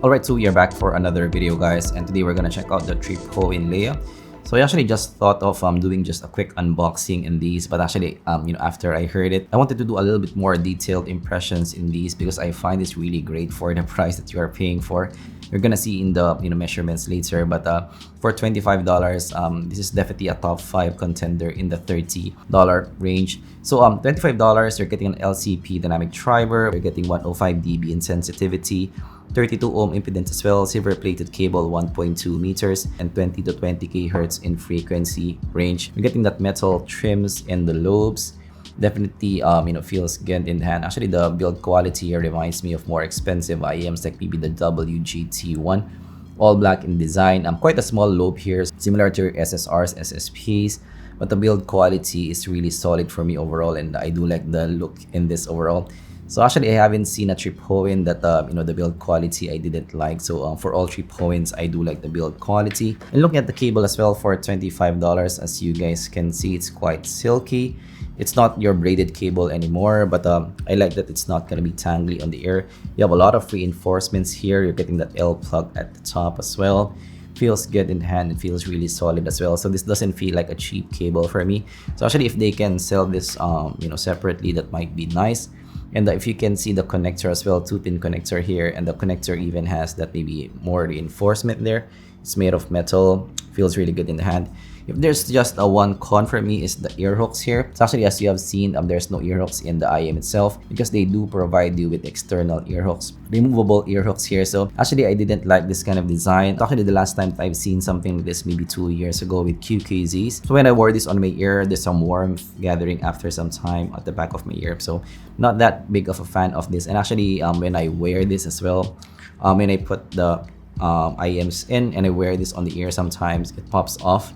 Alright, so we are back for another video, guys, and today we're gonna check out the Tripowin Lea. So I actually just thought of doing just a quick unboxing in these, but actually after I heard it, I wanted to do a little bit more detailed impressions in these because I find this really great for the price that you are paying for. You're gonna see in the measurements later, but for $25, this is definitely a top 5 contender in the $30 range. So $25, you're getting an LCP dynamic driver, you're getting 105 dB in sensitivity, 32 ohm impedance as well, silver plated cable 1.2 meters, and 20 to 20 kHz in frequency range. You're getting that metal trims and the lobes. Definitely feels good in hand. Actually, the build quality here reminds me of more expensive IEMs like maybe the WGT1, all black in design. Quite a small lobe here, similar to your SSRs, SSPs, but the build quality is really solid for me overall, and I do like the look in this overall. So actually, I haven't seen a Tripowin that the build quality I didn't like. So for all Tripowins, I do like the build quality. And looking at the cable as well for $25, as you guys can see, it's quite silky. It's not your braided cable anymore, but I like that it's not gonna be tangly on the ear. You have a lot of reinforcements here. You're getting that L plug at the top as well. Feels good in hand. It feels really solid as well. So this doesn't feel like a cheap cable for me. So actually, if they can sell this separately, that might be nice. And if you can see the connector as well, 2-pin connector here, and the connector even has that maybe more reinforcement there. It's made of metal, feels really good in the hand. If there's just a one con for me is the ear hooks here. So actually, as you have seen, there's no ear hooks in the IEM itself because they do provide you with external ear hooks, removable ear hooks here. So actually, I didn't like this kind of design. Actually, the last time I've seen something like this maybe 2 years ago with QKZs. So when I wore this on my ear, there's some warmth gathering after some time at the back of my ear. So not that big of a fan of this. And actually, when I wear this as well, when I put the IEMs in and I wear this on the ear, sometimes it pops off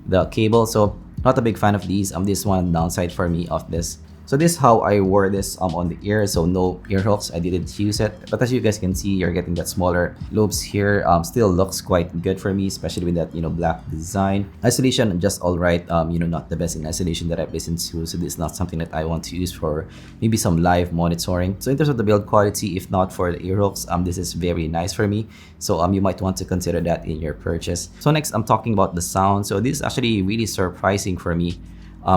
the cable. So not a big fan of these. This one downside for me of this. So this is how I wore this on the ear. So no ear hooks, I didn't use it. But as you guys can see, you're getting that smaller lobes here. Still looks quite good for me, especially with that black design. Isolation just all right. Not the best in isolation that I've listened to. So this is not something that I want to use for maybe some live monitoring. So in terms of the build quality, if not for the ear hooks, this is very nice for me. So you might want to consider that in your purchase. So next, I'm talking about the sound. So this is actually really surprising for me.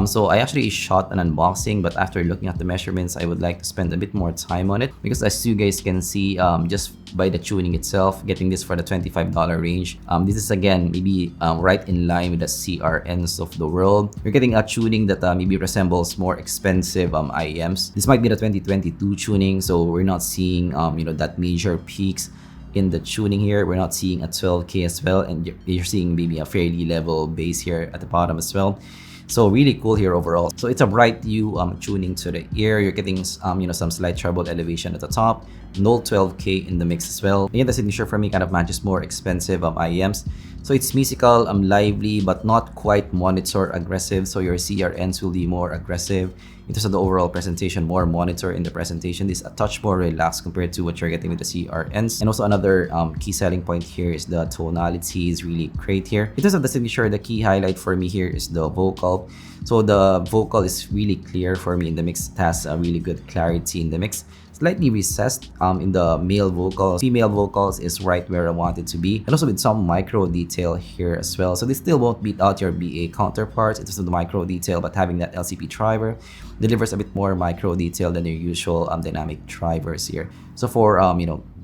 So I actually shot an unboxing, but after looking at the measurements, I would like to spend a bit more time on it because as you guys can see, just by the tuning itself, getting this for the $25 range, this is again maybe right in line with the CRNs of the world. You're getting a tuning that maybe resembles more expensive IEMs. This might be the 2022 tuning, so we're not seeing that major peaks in the tuning here. We're not seeing a 12K as well, and you're seeing maybe a fairly level bass here at the bottom as well. So really cool here overall. So it's a bright hue tuning to the ear. You're getting some slight treble elevation at the top. No 12K in the mix as well. Again, the signature for me kind of matches more expensive IEMs. So it's musical, lively, but not quite monitor aggressive. So your CRNs will be more aggressive. In terms of the overall presentation, more monitor in the presentation. This is a touch more relaxed compared to what you're getting with the CRNs. And also another key selling point here is the tonality is really great here. In terms of the signature, the key highlight for me here is the vocal. So the vocal is really clear for me in the mix. It has a really good clarity in the mix. Slightly recessed in the male vocals. Female vocals is right where I want it to be. And also with some micro detail here as well. So this still won't beat out your BA counterparts in terms of the micro detail, but having that LCP driver delivers a bit more micro detail than your usual dynamic drivers here. So for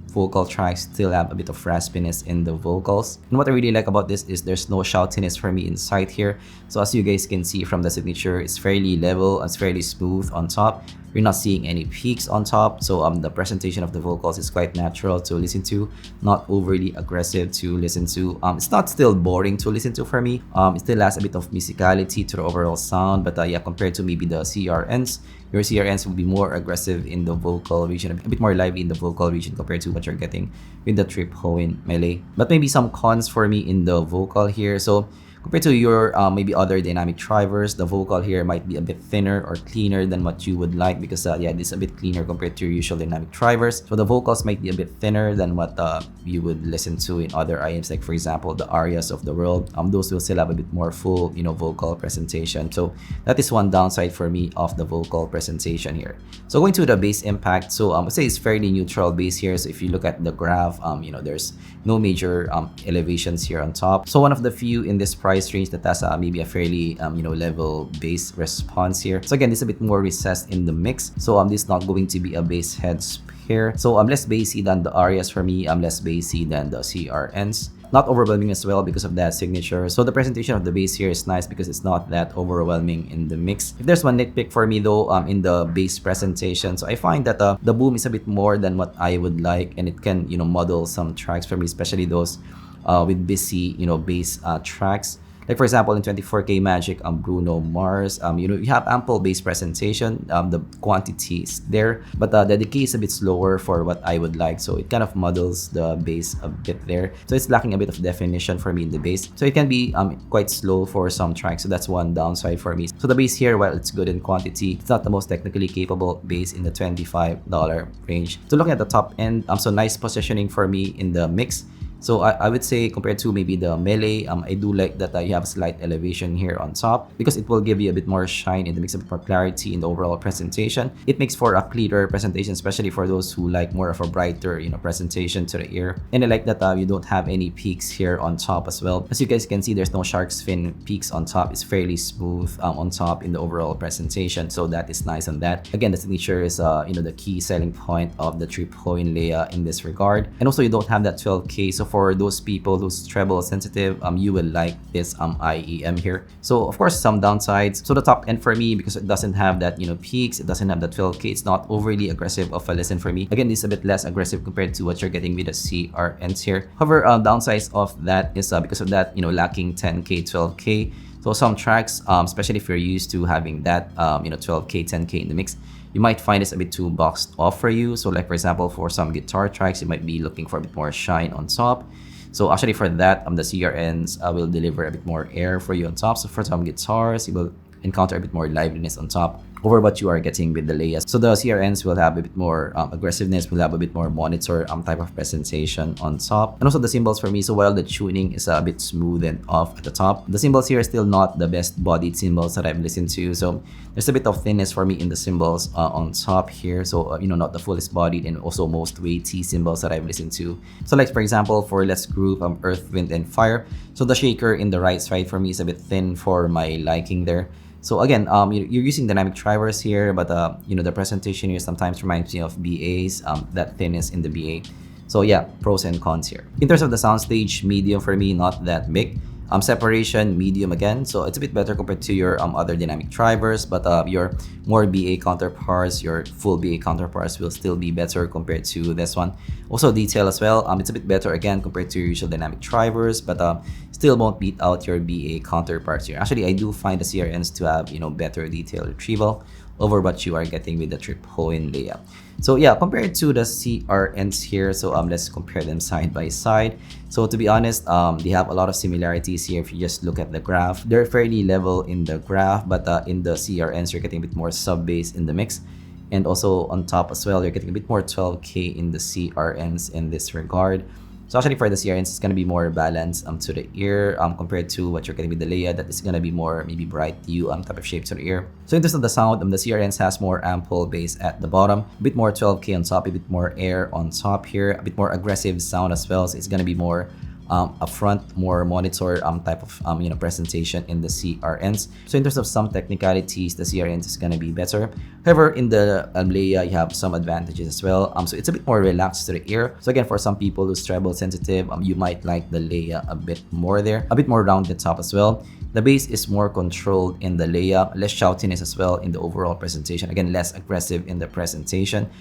vocal tracks, still have a bit of raspiness in the vocals. And what I really like about this is there's no shoutiness for me inside here. So as you guys can see from the signature, it's fairly level, it's fairly smooth on top. You're not seeing any peaks on top. So the presentation of the vocals is quite natural to listen to, not overly aggressive to listen to. It's not still boring to listen to for me. It still has a bit of musicality to the overall sound, but yeah, compared to maybe the CRNs, your CRNs will be more aggressive in the vocal region, a bit more lively in the vocal region compared to what you're getting with the Tripowin Mele. But maybe some cons for me in the vocal here. So Compared to your maybe other dynamic drivers, the vocal here might be a bit thinner or cleaner than what you would like, because yeah, this is a bit cleaner compared to your usual dynamic drivers. So the vocals might be a bit thinner than what you would listen to in other IEMs, like for example the Arias of the world. Those will still have a bit more full, vocal presentation. So that is one downside for me of the vocal presentation here. So going to the bass impact, so I would say it's fairly neutral bass here. So if you look at the graph, there's no major elevations here on top. So one of the few in this price range that has maybe a fairly level bass response here. So again, this is a bit more recessed in the mix. So this is not going to be a bass head here. So I'm less bassy than the Arias for me. I'm less bassy than the CRNs. Not overwhelming as well because of that signature. So the presentation of the bass here is nice because it's not that overwhelming in the mix. If there's one nitpick for me though, in the bass presentation, so I find that the boom is a bit more than what I would like, and it can muddle some tracks for me, especially those with busy bass tracks. Like for example, in 24K Magic, Bruno Mars, you have ample bass presentation, the quantity is there, but the decay is a bit slower for what I would like, so it kind of muddles the bass a bit there. So it's lacking a bit of definition for me in the bass. So it can be quite slow for some tracks, so that's one downside for me. So the bass here, while it's good in quantity, it's not the most technically capable bass in the $25 range. So looking at the top end, so nice positioning for me in the mix. So I would say compared to maybe the Mele, I do like that you have a slight elevation here on top, because it will give you a bit more shine in the mix, a bit more clarity in the overall presentation. It makes for a clearer presentation, especially for those who like more of a brighter presentation to the ear. And I like that you don't have any peaks here on top as well. As you guys can see, there's no shark's fin peaks on top. It's fairly smooth on top in the overall presentation, so that is nice on that. Again, the signature is the key selling point of the Tripowin Lea in this regard. And also you don't have that 12K, so for those people who's treble sensitive, you will like this IEM here. So of course some downsides. So the top end for me, because it doesn't have that peaks, it doesn't have the 12K, it's not overly aggressive of a listen for me. Again, this is a bit less aggressive compared to what you're getting with the CRNs here. However, downsides of that is because of that lacking 10K, 12K. So some tracks, especially if you're used to having that 12K, 10K in the mix, you might find this a bit too boxed off for you. So like for example, for some guitar tracks, you might be looking for a bit more shine on top. So actually for that, the CRNs will deliver a bit more air for you on top. So for some guitars, you will encounter a bit more liveliness on top over what you are getting with the Lea. So the CRNs will have a bit more aggressiveness, will have a bit more monitor type of presentation on top. And also the cymbals for me, so while the tuning is a bit smooth and off at the top, the cymbals here are still not the best bodied cymbals that I've listened to. So there's a bit of thinness for me in the cymbals on top here. So not the fullest bodied and also most weighty cymbals that I've listened to. So like for example, for Let's Groove, Earth, Wind, and Fire. So the shaker in the right side for me is a bit thin for my liking there. So again, you're using dynamic drivers here, but the presentation here sometimes reminds me of BAs, that thinness in the BA. So yeah, pros and cons here. In terms of the soundstage, medium for me, not that big. Separation, medium again. So it's a bit better compared to your other dynamic drivers, but your more BA counterparts, your full BA counterparts will still be better compared to this one. Also detail as well. It's a bit better again compared to your usual dynamic drivers, but still won't beat out your BA counterparts here. Actually, I do find the CRNs to have better detail retrieval over what you are getting with the Tripowin Lea. So yeah, compared to the CRNs here, so let's compare them side by side. So to be honest, they have a lot of similarities here. If you just look at the graph, they're fairly level in the graph, but in the CRNs, you're getting a bit more sub bass in the mix. And also on top as well, you're getting a bit more 12K in the CRNs in this regard. So actually for the CRNs, it's going to be more balanced to the ear compared to what you're getting with the Lea, that is going to be more maybe bright hue type of shape to the ear. So in terms of the sound, the CRNs has more ample bass at the bottom, a bit more 12K on top, a bit more air on top here, a bit more aggressive sound as well. So it's going to be more upfront, more monitor type of presentation in the CRNs. So in terms of some technicalities, the CRNs is going to be better. However, in the Lea, you have some advantages as well. So it's a bit more relaxed to the ear. So again, for some people who's treble sensitive, you might like the Lea a bit more there, a bit more rounded top as well. The bass is more controlled in the Lea, less shoutiness as well in the overall presentation. Again, less aggressive in the presentation.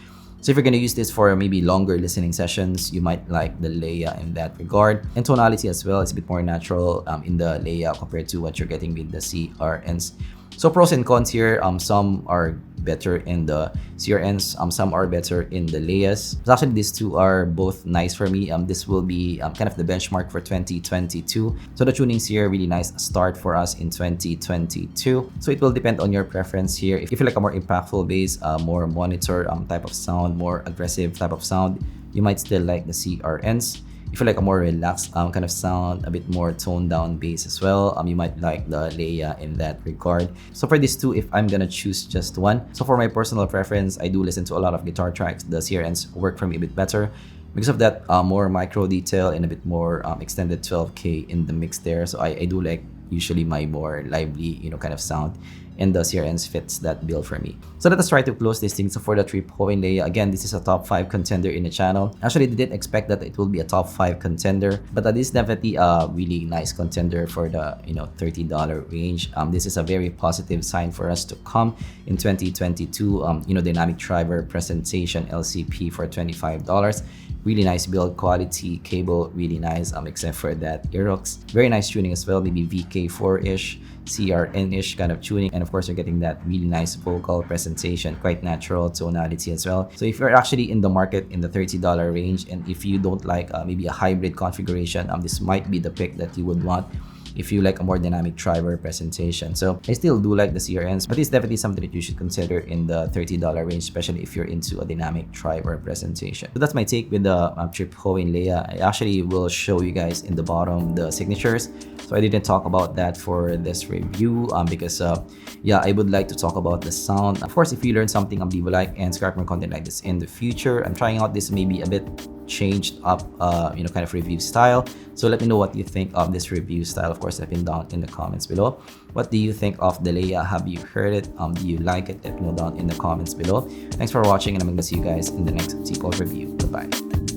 So if you're going to use this for maybe longer listening sessions, you might like the Lea in that regard. And tonality as well, it's a bit more natural in the Lea compared to what you're getting with the CRNs. So pros and cons here, some are better in the CRNs. Some are better in the Leas. So actually, these two are both nice for me. This will be kind of the benchmark for 2022. So the tunings here, really nice start for us in 2022. So it will depend on your preference here. If you like a more impactful bass, more monitor type of sound, more aggressive type of sound, you might still like the CRNs. If you like a more relaxed kind of sound, a bit more toned down bass as well, you might like the Lea in that regard. So for these two, if I'm gonna choose just one, so for my personal preference, I do listen to a lot of guitar tracks. The CRNs work for me a bit better because of that more micro detail and a bit more extended 12K in the mix there. So I do like usually my more lively, kind of sound, and the CRNs fits that bill for me. So let us try to close this thing. So for the Tripowin Lea, again, this is a top 5 contender in the channel. Actually, I didn't expect that it will be a top 5 contender, but that is definitely a really nice contender for the $30 range. This is a very positive sign for us to come in 2022. Dynamic driver presentation LCP for $25. Really nice build quality, cable really nice, except for that Aerox. Very nice tuning as well, maybe VK4-ish, CRN-ish kind of tuning, and of course you're getting that really nice vocal presentation, quite natural tonality as well. So if you're actually in the market in the $30 range, and if you don't like maybe a hybrid configuration, this might be the pick that you would want if you like a more dynamic driver presentation. So I still do like the CRNs, but it's definitely something that you should consider in the $30 range, especially if you're into a dynamic driver presentation. So that's my take with the Tripowin Lea. I actually will show you guys in the bottom the signatures. So I didn't talk about that for this review because yeah, I would like to talk about the sound. Of course, if you learn something, leave a like and subscribe for more content like this in the future. I'm trying out this maybe a bit changed up kind of review style. So let me know what you think of this review style. Of course, let me know down in the comments below. What do you think of the Lea? Have you heard it? Do you like it? Let me know down in the comments below. Thanks for watching, and I'm gonna see you guys in the next zpolt review. Goodbye.